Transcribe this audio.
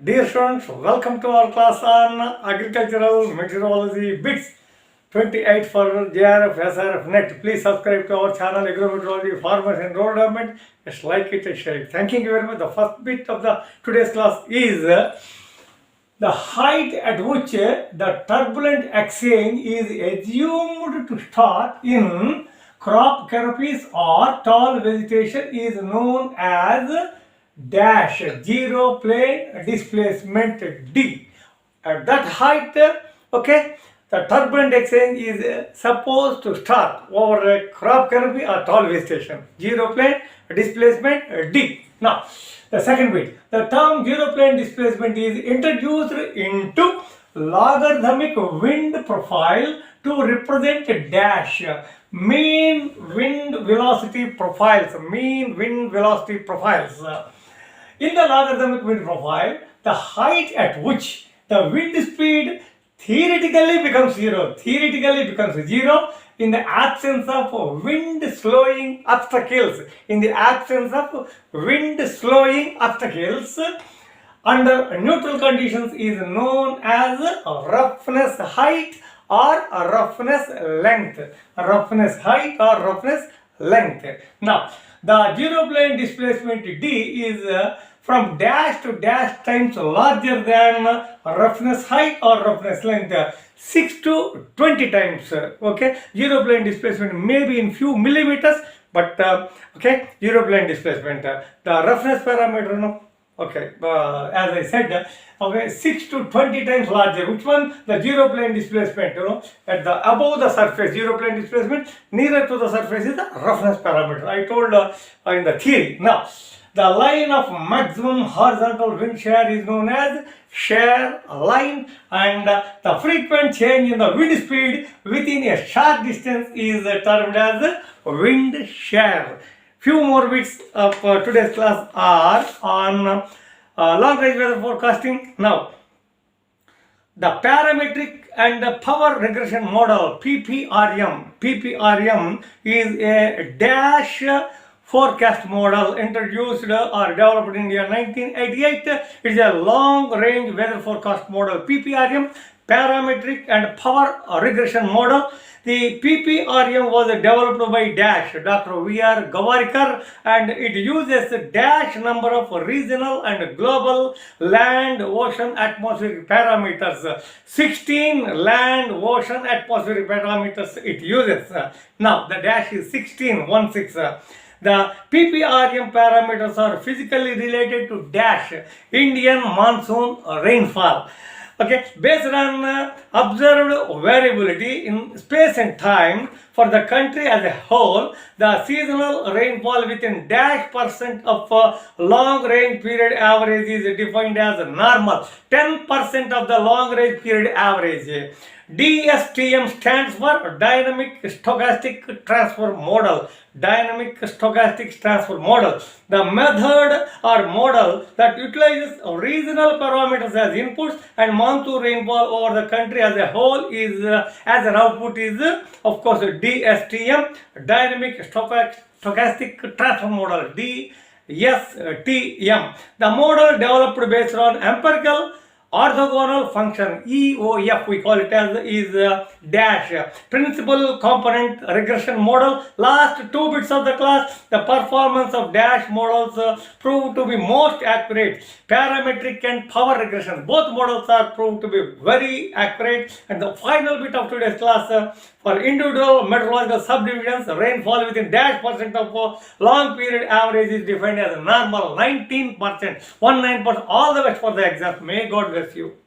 Dear students, welcome to our class on Agricultural Meteorology Bits 28 for JRF, SRF NET. Please subscribe to our channel Agrometeorology, Farmers and Rural Development. Just like it and share it. Thank you very much. The first bit of the today's class is the height at which the turbulent exchange is assumed to start in crop canopies or tall vegetation is known as dash zero plane displacement D. At that height, okay, the turbulent exchange is supposed to start over a crop canopy or tall vegetation. Zero plane displacement D. Now, the second bit, the term zero plane displacement is introduced into logarithmic wind profile to represent dash mean wind velocity profiles. In the logarithmic wind profile, the height at which the wind speed theoretically becomes zero in the absence of wind slowing obstacles. Under neutral conditions is known as roughness height or roughness length. Now, the zero plane displacement D is from dash to dash times larger than roughness height or roughness length, 6 to 20 times. Okay, zero plane displacement may be in few millimeters, but okay, zero plane displacement, the roughness parameter, no. Okay, as I said, okay, 6 to 20 times larger. Which one? The zero plane displacement, at the above the surface, zero plane displacement, nearer to the surface is the roughness parameter. I told in the theory. Now, the line of maximum horizontal wind shear is known as shear line, and the frequent change in the wind speed within a short distance is termed as wind shear. Few more bits of today's class are on long range weather forecasting. Now, the parametric and power regression model PPRM is a dash forecast model introduced or developed in the year 1988. It is a long range weather forecast model. PPRM, parametric and power regression model. The PPRM was developed by Dr. V.R. Gavarikar, and it uses dash number of regional and global land, ocean, atmospheric parameters. 16 land, ocean, atmospheric parameters it uses. Now, the dash is 16. The PPRM parameters are physically related to dash Indian monsoon rainfall. Okay, based on observed variability in space and time for the country as a whole, the seasonal rainfall within dash percent of long range period average is defined as normal. 10% of the long range period average. DSTM stands for Dynamic Stochastic Transfer Model. The method or model that utilizes regional parameters as inputs and monsoon rainfall over the country as a whole is as an output is of course DSTM, Dynamic Stochastic Transfer Model, DSTM. The model developed based on empirical orthogonal function EOF, we call it as, is dash principal component regression model. Last two bits of the class, the performance of dash models proved to be most accurate. Parametric and power regression, both models are proved to be very accurate. And the final bit of today's class, for individual meteorological subdivisions, rainfall within dash percent of long period average is defined as normal, 19%, 19%. All the best for the exam. May God bless you.